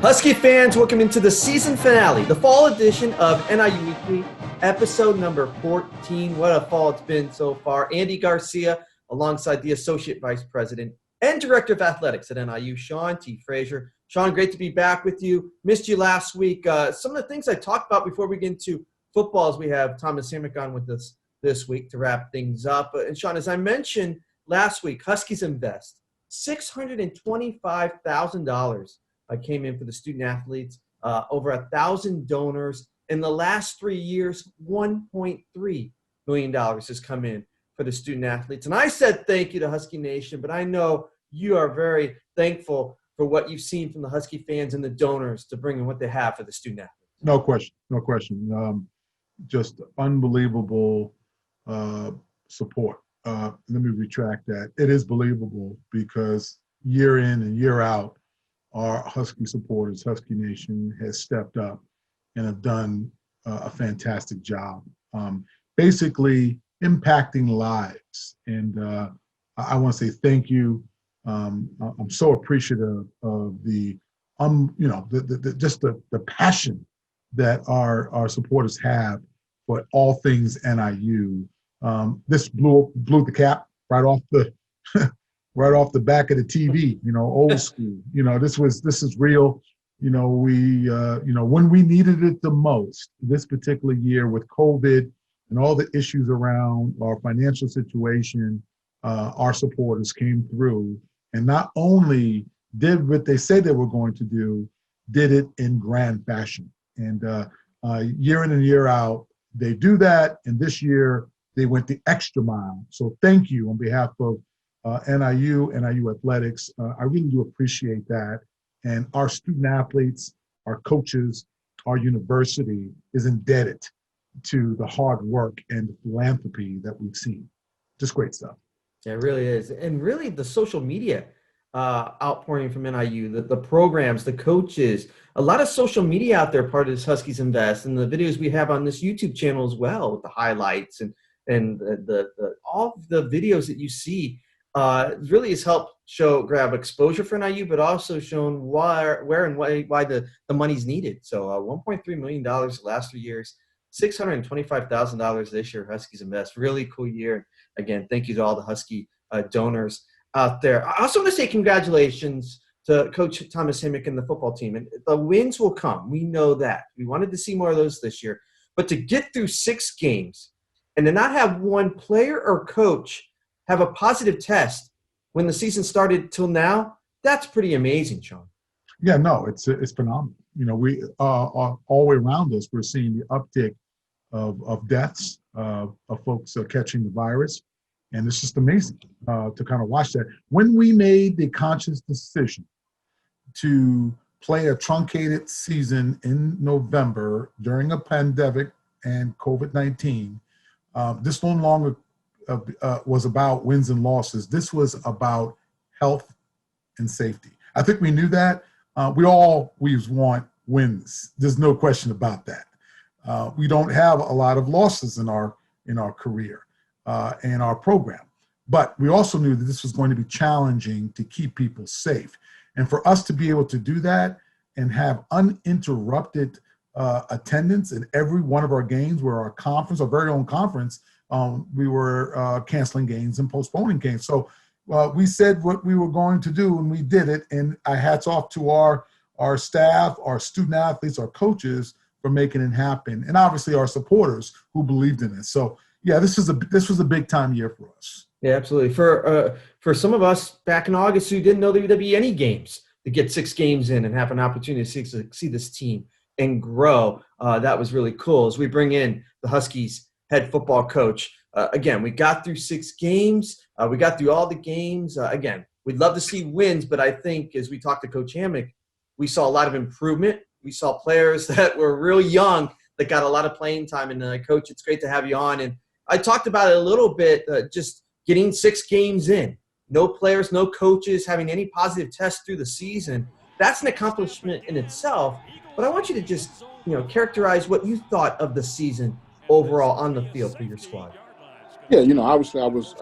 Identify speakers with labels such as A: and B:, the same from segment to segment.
A: Husky fans, welcome into the season finale, the fall edition of NIU Weekly, episode number 14. What a fall it's been so far. Andy Garcia, alongside the Associate Vice President and Director of Athletics at NIU, Sean T. Frazier. Sean, great to be back with you. Missed you last week. Some of the things I talked about before we get into football is we have Thomas Hammock on with us this week to wrap things up. And Sean, as I mentioned last week, Huskies invest $625,000 came in for the student athletes, over 1,000 donors. In the last 3 years, $1.3 million has come in for the student athletes. And I said thank you to Husky Nation, but I know you are very thankful for what you've seen from the Husky fans and the donors to bring in what they have for the student athletes.
B: No question. Just unbelievable support. Let me retract that. It is believable because year in and year out, our Husky supporters, Husky Nation, has stepped up and have done a fantastic job, basically impacting lives. And I want to say thank you. I'm so appreciative of the passion that our supporters have for all things NIU. This blew the cap right off the right off the back of the TV, old school. This is real. When we needed it the most, this particular year with COVID and all the issues around our financial situation, our supporters came through and not only did what they said they were going to do, did it in grand fashion. And year in and year out, they do that. And this year they went the extra mile. So thank you on behalf of NIU Athletics. I really do appreciate that. And our student athletes, our coaches, our university is indebted to the hard work and the philanthropy that we've seen. Just great stuff.
A: Yeah, it really is. And really the social media outpouring from NIU, the programs, the coaches, a lot of social media out there part of this Huskies Invest, and the videos we have on this YouTube channel as well with the highlights and the all of the videos that you see really has helped grab exposure for NIU, but also shown where and why the money's needed. So $1.3 million the last 3 years, $625,000 this year, Huskies Invest. Really cool year. Again, thank you to all the Husky donors out there. I also want to say congratulations to Coach Thomas Hammock and the football team. And the wins will come. We know that. We wanted to see more of those this year. But to get through 6 games and to not have one player or coach have a positive test when the season started till now, that's pretty amazing, Sean.
B: Yeah, no, it's phenomenal. We all the way around us, we're seeing the uptick of deaths, of folks catching the virus. And it's just amazing to kind of watch that. When we made the conscious decision to play a truncated season in November during a pandemic and COVID-19, this no longer was about wins and losses. This was about health and safety. I think we knew that. We always want wins. There's no question about that. We don't have a lot of losses in our career and our program. But we also knew that this was going to be challenging to keep people safe. And for us to be able to do that and have uninterrupted attendance in every one of our games, where our very own conference, we were canceling games and postponing games. So we said what we were going to do, and we did it. And hats off to our staff, our student athletes, our coaches for making it happen, and obviously our supporters who believed in it. So yeah, this was a big time year for us.
A: Yeah, absolutely. For some of us back in August who didn't know there'd be any games, to get 6 games in and have an opportunity to see this team and grow, that was really cool. As we bring in the Huskies head football coach, again, we got through 6 games. We got through all the games. Again, we'd love to see wins, but I think as we talked to Coach Hammock, we saw a lot of improvement. We saw players that were really young that got a lot of playing time. And Coach, it's great to have you on. And I talked about it a little bit, just getting 6 games in, no players, no coaches having any positive tests through the season. That's an accomplishment in itself. But I want you to just, characterize what you thought of the season overall on the field for your squad.
C: Yeah, obviously I was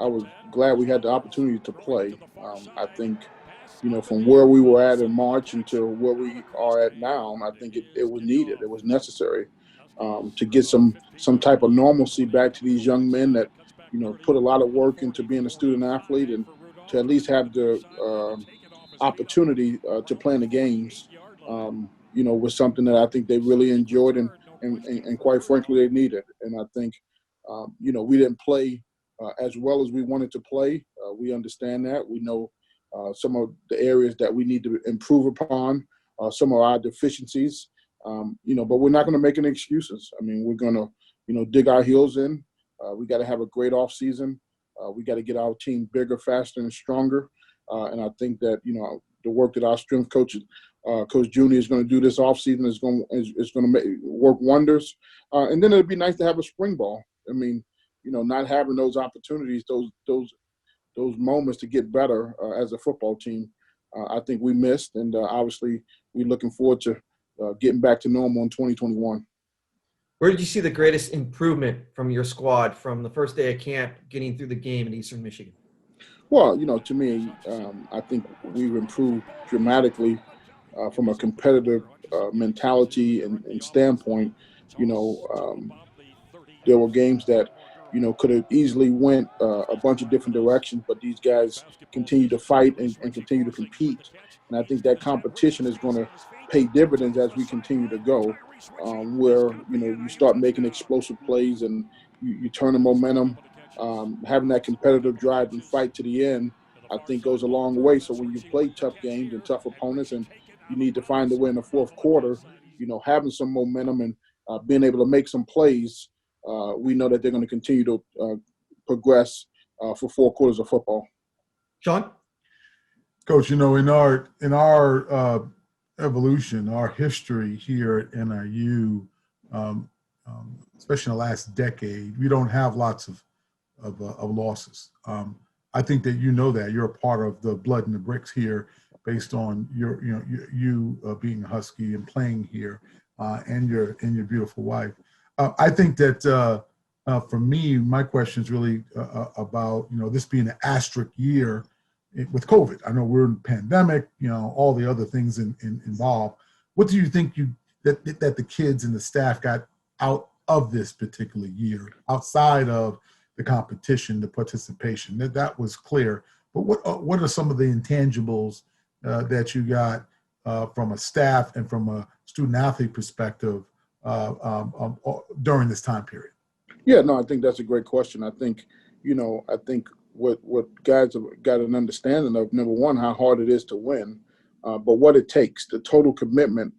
C: glad we had the opportunity to play. I think from where we were at in March until where we are at now, I think it was needed. It was necessary to get some type of normalcy back to these young men that, put a lot of work into being a student athlete, and to at least have the opportunity to play in the games, was something that I think they really enjoyed, and quite frankly, they needed. And I think, we didn't play as well as we wanted to play. We understand that. We know some of the areas that we need to improve upon, some of our deficiencies, but we're not going to make any excuses. I mean, we're going to, dig our heels in. We got to have a great off season. We got to get our team bigger, faster, and stronger. And I think that, the work that our strength coach, Coach Junior, is going to do this offseason is going to work wonders. And then it'd be nice to have a spring ball. I mean, not having those opportunities, those moments to get better as a football team, I think we missed. And obviously, we're looking forward to getting back to normal in 2021.
A: Where did you see the greatest improvement from your squad from the first day of camp getting through the game in Eastern Michigan?
C: Well, to me, I think we've improved dramatically from a competitive mentality and standpoint. There were games that, could have easily went a bunch of different directions, but these guys continue to fight and continue to compete. And I think that competition is going to pay dividends as we continue to go, where, you start making explosive plays and you turn the momentum. Having that competitive drive and fight to the end, I think, goes a long way. So when you play tough games and tough opponents and you need to find a way in the fourth quarter, having some momentum and being able to make some plays, we know that they're going to continue to progress for 4 quarters of football.
A: Sean?
B: Coach, in our evolution, our history here at NIU, especially in the last decade, we don't have lots of losses. I think that that you're a part of the blood and the bricks here, based on you being a Husky and playing here, and your beautiful wife. I think that for me, my question is really about this being an asterisk year with COVID. I know we're in a pandemic, all the other things involved. What do you think that the kids and the staff got out of this particular year, outside of the competition, the participation? That was clear. But what are some of the intangibles that you got from a staff and from a student athlete perspective during this time period?
C: Yeah, no, I think that's a great question. I think, what guys have got an understanding of, number one, how hard it is to win, but what it takes, the total commitment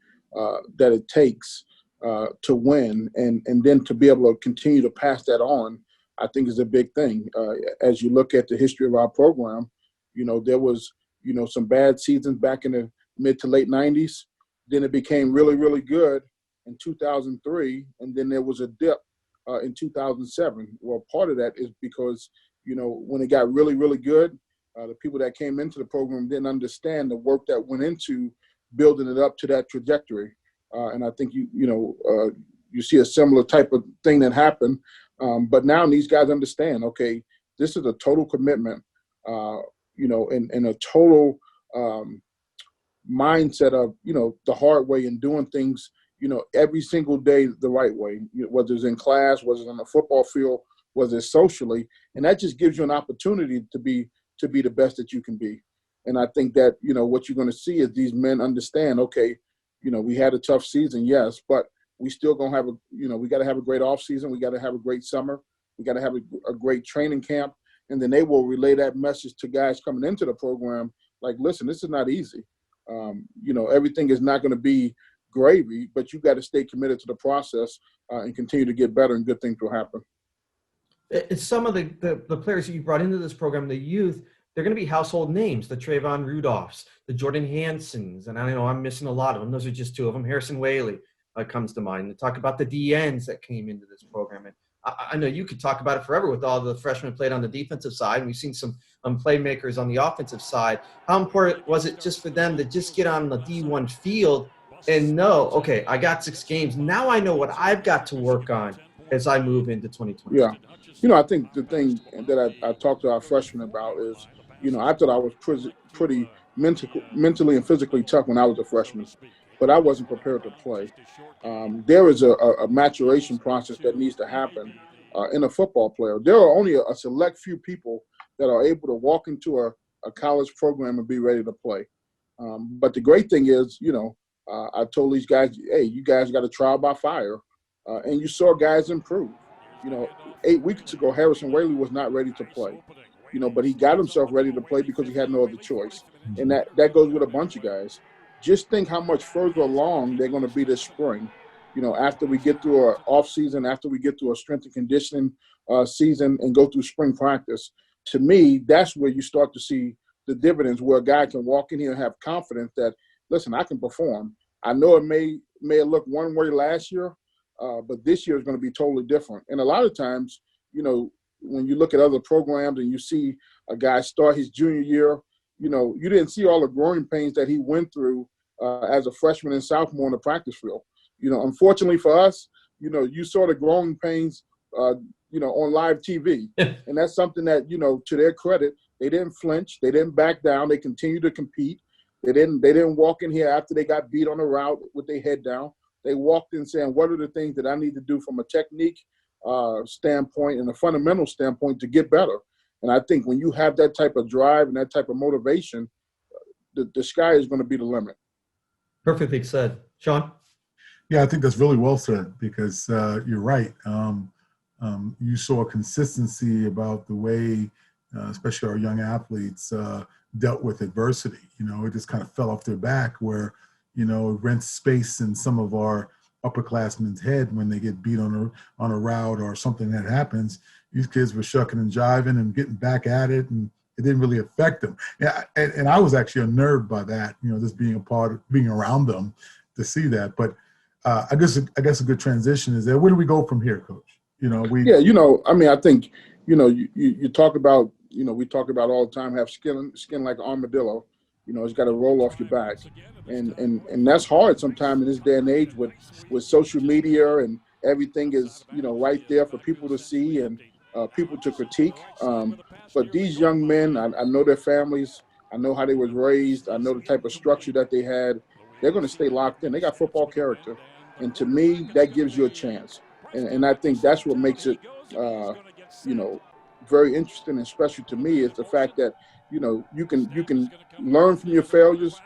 C: that it takes to win, and then to be able to continue to pass that on, I think is a big thing. As you look at the history of our program, there was, some bad seasons back in the mid to late 90s. Then it became really, really good in 2003, and then there was a dip in 2007. Well, part of that is because, when it got really, really good, the people that came into the program didn't understand the work that went into building it up to that trajectory. And I think you see a similar type of thing that happened. But now these guys understand, okay, this is a total commitment, and a total mindset of, the hard way and doing things, every single day the right way, whether it's in class, whether it's on the football field, whether it's socially. And that just gives you an opportunity to be the best that you can be. And I think that, what you're going to see is these men understand, okay, we had a tough season, yes, but we still going to have we got to have a great off season. We got to have a great summer. We got to have a great training camp. And then they will relay that message to guys coming into the program. Like, listen, this is not easy. Everything is not going to be gravy, but you got to stay committed to the process and continue to get better, and good things will happen.
A: It's some of the players that you brought into this program, the youth, they're going to be household names, the Trayvon Rudolphs, the Jordan Hansons, and I know I'm missing a lot of them. Those are just two of them. Harrison Whaley comes to mind. To talk about the DNs that came into this program. And I know you could talk about it forever with all the freshmen played on the defensive side, and we've seen some playmakers on the offensive side. How important was it just for them to just get on the D1 field and know, okay, I got 6 games. Now I know what I've got to work on as I move into 2020.
C: Yeah. I think the thing that I talked to our freshmen about is, I thought I was pretty mentally and physically tough when I was a freshman, but I wasn't prepared to play. There is a maturation process that needs to happen in a football player. There are only a select few people that are able to walk into a college program and be ready to play. But the great thing is, I told these guys, hey, you guys got a trial by fire. And you saw guys improve. 8 weeks ago, Harrison Whaley was not ready to play, but he got himself ready to play because he had no other choice. And that goes with a bunch of guys. Just think how much further along they're going to be this spring. After we get through our off season, after we get through a strength and conditioning season and go through spring practice, to me, that's where you start to see the dividends, where a guy can walk in here and have confidence that, listen, I can perform. I know it may have looked one way last year, but this year is going to be totally different. And a lot of times, when you look at other programs and you see a guy start his junior year, you didn't see all the growing pains that he went through as a freshman and sophomore in the practice field. Unfortunately for us, you saw the growing pains, on live TV. And that's something that, to their credit, they didn't flinch. They didn't back down. They continued to compete. They didn't walk in here after they got beat on the route with their head down. They walked in saying, what are the things that I need to do from a technique standpoint and a fundamental standpoint to get better? And I think when you have that type of drive and that type of motivation, the sky is going to be the limit.
A: Perfectly said. Sean?
B: Yeah, I think that's really well said, because you're right. You saw consistency about the way, especially our young athletes, dealt with adversity. It just kind of fell off their back, where, it rents space in some of our upperclassmen's head when they get beat on a route or something that happens. These kids were shucking and jiving and getting back at it, and it didn't really affect them. Yeah, and I was actually unnerved by that, just being around them to see that. But I guess a good transition is that, where do we go from here, Coach?
C: I think, you talk about, we talk about all the time, have skin like an armadillo. It's got to roll off your back. And that's hard sometimes in this day and age with social media, and everything is, right there for people to see and people to critique. But these young men, I know their families. I know how they was raised. I know the type of structure that they had. They're going to stay locked in. They got football character. And to me, that gives you a chance. And I think that's what makes it, very interesting and special to me, is the fact that, you can learn from your failures,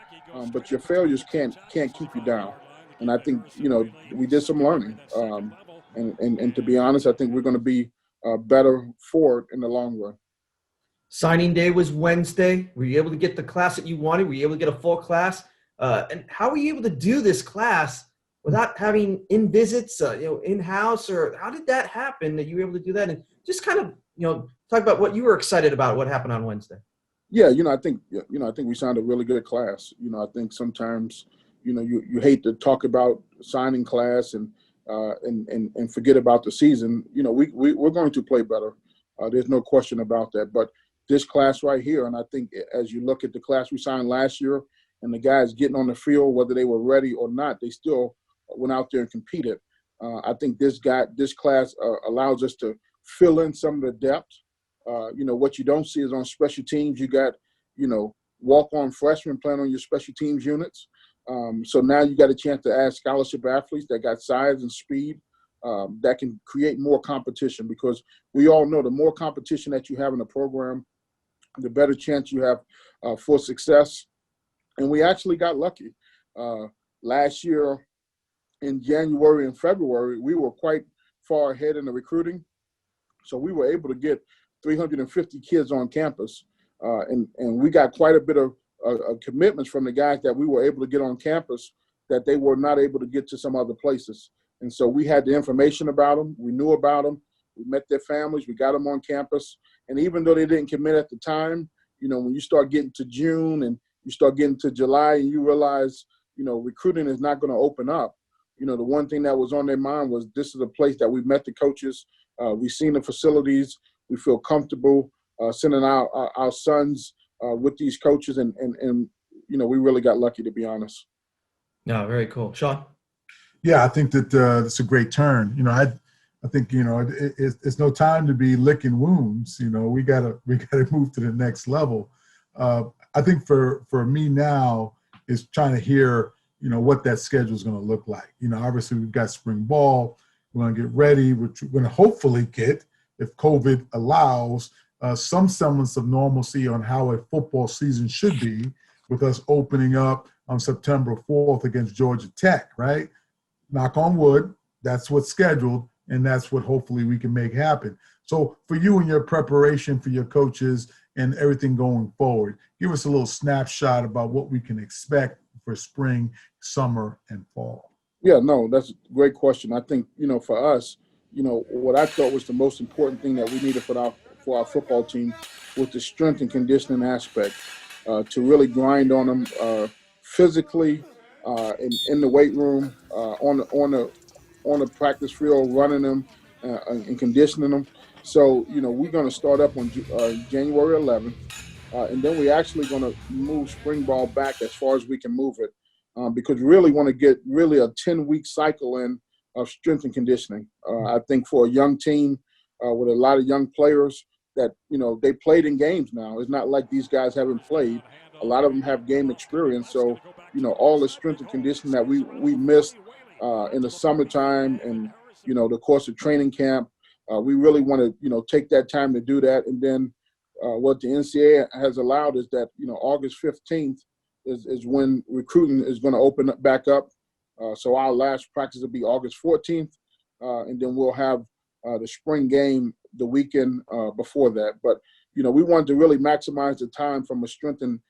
C: but your failures can't keep you down. And I think, we did some learning. And to be honest, I think we're going to be better for it in the long run.
A: Signing day was Wednesday. Were you able to get the class that you wanted? Were you able to get a full class? And how were you able to do this class without having in-visits, in-house? Or how did that happen that you were able to do that? And just kind of, talk about what you were excited about, what happened on Wednesday.
C: Yeah, I think we signed a really good class. I think sometimes, you hate to talk about signing class and forget about the season. We're going to play better. There's no question about that. But this class right here, and I think as you look at the class we signed last year, and the guys getting on the field, whether they were ready or not, they still went out there and competed. I think this class allows us to fill in some of the depth. What you don't see is on special teams, you got, walk-on freshmen playing on your special teams units. So now you got a chance to add scholarship athletes that got size and speed that can create more competition, because we all know the more competition that you have in a program, the better chance you have for success. And we actually got lucky. Last year in January and February, we were quite far ahead in the recruiting. So we were able to get 350 kids on campus. And we got quite a bit of commitments from the guys that we were able to get on campus that they were not able to get to some other places. And so we had the information about them. We knew about them. We met their families. We got them on campus. And even though they didn't commit at the time, when you start getting to June and you start getting to July and you realize, recruiting is not going to open up, the one thing that was on their mind was, this is a place that we've met the coaches. We've seen the facilities. We feel comfortable sending our sons with these coaches. And we really got lucky, to be honest.
A: No, very cool. Sean?
B: Yeah, I think that it's a great turn. I think, it's no time to be licking wounds. We gotta move to the next level. I think for me now is trying to hear, what that schedule is going to look like. Obviously we've got spring ball. We're going to get ready. We're going to hopefully get, if COVID allows, some semblance of normalcy on how a football season should be, with us opening up on September 4th against Georgia Tech, right? Knock on wood, that's what's scheduled, and that's what hopefully we can make happen. So for you and your preparation for your coaches and everything going forward, give us a little snapshot about what we can expect for spring, summer, and fall.
C: Yeah, no, that's a great question. I think, for us, what I thought was the most important thing that we needed for our football team was the strength and conditioning aspect, to really grind on them physically, in the weight room, on the practice field, running them and conditioning them. So, we're going to start up on January 11th, and then we're actually going to move spring ball back as far as we can move it, because we really want to get really a 10-week cycle in of strength and conditioning. I think for a young team with a lot of young players that, they played in games now. It's not like these guys haven't played. A lot of them have game experience. So, all the strength and conditioning that we missed in the summertime and, the course of training camp, we really want to, take that time to do that. And then what the NCAA has allowed is that, August 15th is when recruiting is going to open back up. So our last practice will be August 14th, and then we'll have the spring game the weekend before that. But, we wanted to really maximize the time from a strength and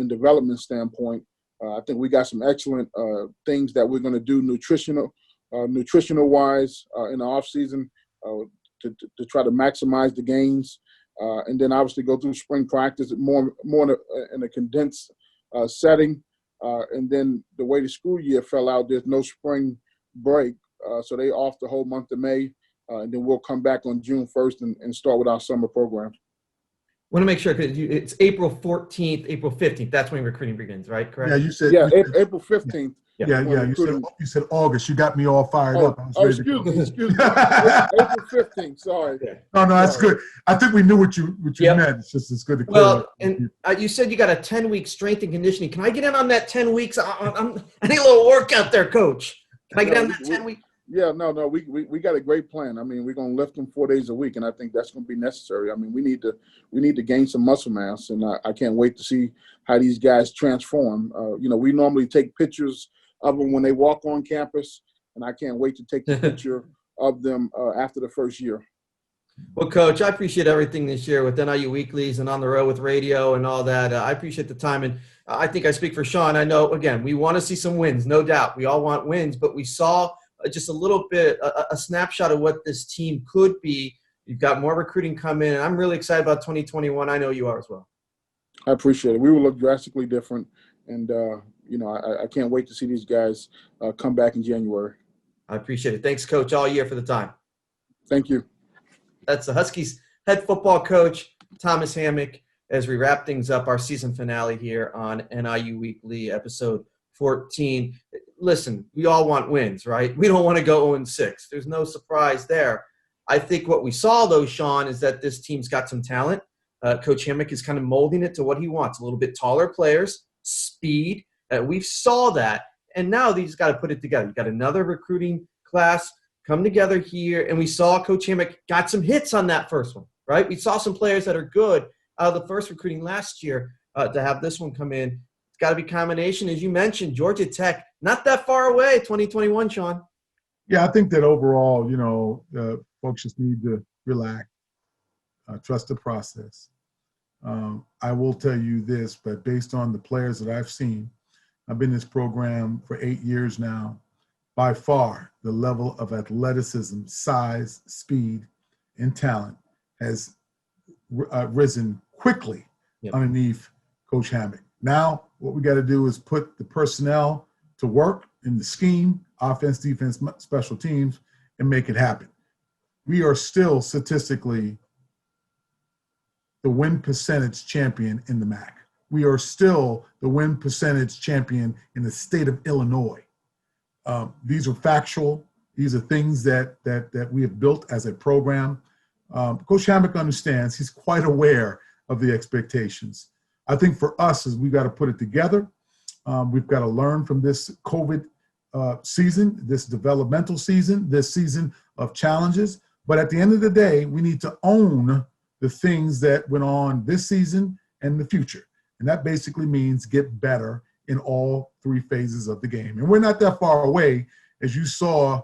C: development standpoint. I think we got some excellent things that we're going to do nutritional-wise in the off season to try to maximize the gains, and then obviously go through spring practice more in a condensed setting. And then the way the school year fell out, there's no spring break, so they off the whole month of May, and then we'll come back on June 1st and start with our summer program.
A: Want to make sure, because it's April 14th, April 15th. That's when recruiting begins, right? Correct?
B: Yeah, you said
C: April 15th.
B: Yeah. You said August. You got me all fired up.
C: Excuse me. April 15th. Sorry.
B: No, that's good. I think we knew what you meant. It's just it's good to clear.
A: Well, and you said you got a 10-week strength and conditioning. Can I get in on that 10 weeks? I need a little workout there, Coach. Can I get in on that 10 weeks?
C: Yeah, no, we got a great plan. I mean, we're gonna lift them 4 days a week, and I think that's gonna be necessary. I mean, we need to gain some muscle mass, and I can't wait to see how these guys transform. We normally take pictures of them when they walk on campus, and I can't wait to take the picture of them after the first year.
A: Well, Coach, I appreciate everything this year with NIU Weeklies and on the road with radio and all that. I appreciate the time, and I think I speak for Sean. I know, again, we want to see some wins, no doubt. We all want wins, but we saw just a little bit, a snapshot of what this team could be. You've got more recruiting come in, and I'm really excited about 2021. I know you are as well.
C: I appreciate it. We will look drastically different, and I can't wait to see these guys come back in January.
A: I appreciate it. Thanks, Coach, all year for the time.
C: Thank you.
A: That's the Huskies head football coach, Thomas Hammock, as we wrap things up, our season finale here on NIU Weekly, episode 14. Listen, we all want wins, right? We don't want to go 0-6. There's no surprise there. I think what we saw, though, Sean, is that this team's got some talent. Coach Hammock is kind of molding it to what he wants, a little bit taller players, speed. We saw that, and now they just got to put it together. You got another recruiting class come together here, and we saw Coach Hammock got some hits on that first one, right? We saw some players that are good out of the first recruiting last year to have this one come in. Got to be combination, as you mentioned. Georgia Tech, not that far away, 2021, Sean.
B: Yeah, I think that overall, folks just need to relax, trust the process. I will tell you this, but based on the players that I've seen, I've been in this program for 8 years now. By far, the level of athleticism, size, speed, and talent has risen quickly underneath Coach Hammock. Now, what we got to do is put the personnel to work in the scheme, offense, defense, special teams, and make it happen. We are still statistically the win percentage champion in the MAC. We are still the win percentage champion in the state of Illinois. These are factual. These are things that we have built as a program. Coach Hammock understands. He's quite aware of the expectations. I think for us is we've got to put it together. We've got to learn from this COVID season, this developmental season, this season of challenges. But at the end of the day, we need to own the things that went on this season and the future. And that basically means get better in all three phases of the game. And we're not that far away, as you saw,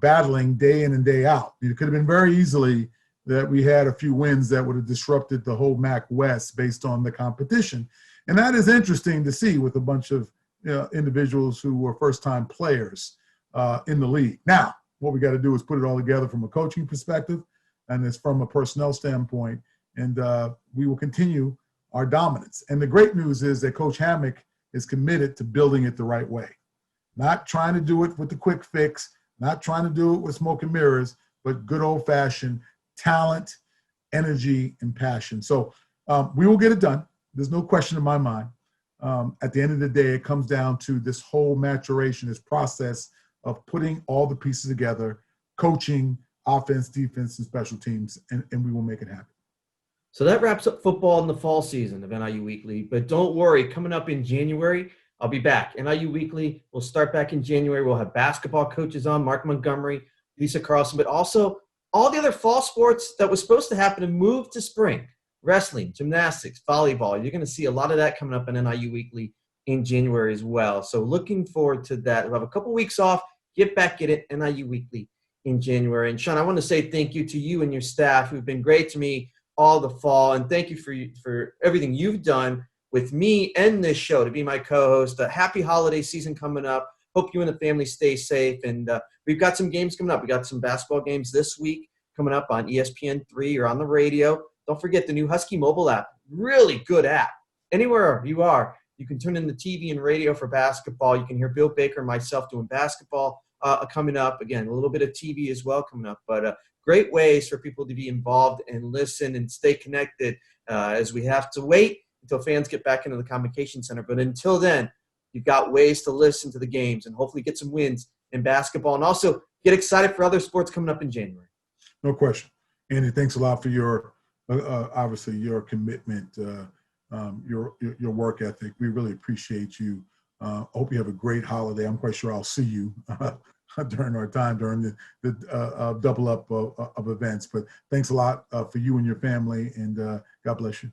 B: battling day in and day out. It could have been very easily that we had a few wins that would have disrupted the whole MAC West based on the competition. And that is interesting to see with a bunch of individuals who were first-time players in the league. Now, what we got to do is put it all together from a coaching perspective, and it's from a personnel standpoint, and we will continue our dominance. And the great news is that Coach Hammock is committed to building it the right way, not trying to do it with the quick fix, not trying to do it with smoke and mirrors, but good old-fashioned talent, energy, and passion. So we will get it done. There's no question in my mind. At the end of the day, it comes down to this whole maturation, this process of putting all the pieces together, coaching, offense, defense, and special teams, and we will make it happen.
A: So that wraps up football in the fall season of NIU Weekly. But don't worry, coming up in January, I'll be back. NIU Weekly will start back in January. We'll have basketball coaches on, Mark Montgomery, Lisa Carlson, but also all the other fall sports that was supposed to happen and move to spring. Wrestling, gymnastics, volleyball. You're going to see a lot of that coming up in NIU Weekly in January as well. So looking forward to that. We'll have a couple weeks off. Get back at it, NIU Weekly in January. And Sean, I want to say thank you to you and your staff who've been great to me all the fall. And thank you for everything you've done with me and this show to be my co-host. A happy holiday season coming up. Hope you and the family stay safe. And we've got some games coming up. We got some basketball games this week coming up on ESPN3 or on the radio. Don't forget the new Husky mobile app. Really good app. Anywhere you are, you can tune in the TV and radio for basketball. You can hear Bill Baker and myself doing basketball coming up. Again, a little bit of TV as well coming up. But great ways for people to be involved and listen and stay connected as we have to wait until fans get back into the Convocation Center. But until then, you've got ways to listen to the games and hopefully get some wins in basketball and also get excited for other sports coming up in January.
B: No question. Andy, thanks a lot for your obviously your commitment, your work ethic. We really appreciate you. I hope you have a great holiday. I'm quite sure I'll see you during our time during the double up of events. But thanks a lot for you and your family, and God bless you.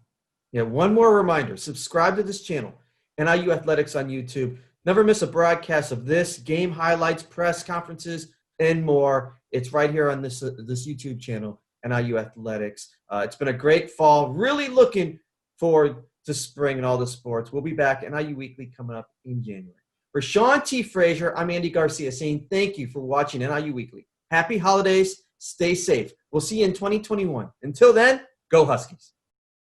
A: Yeah, one more reminder. Subscribe to this channel, NIU Athletics on YouTube. Never miss a broadcast of this, game highlights, press conferences, and more. It's right here on this YouTube channel, NIU Athletics. It's been a great fall. Really looking forward to spring and all the sports. We'll be back NIU Weekly coming up in January. For Sean T. Frazier, I'm Andy Garcia saying thank you for watching NIU Weekly. Happy holidays. Stay safe. We'll see you in 2021. Until then, go Huskies.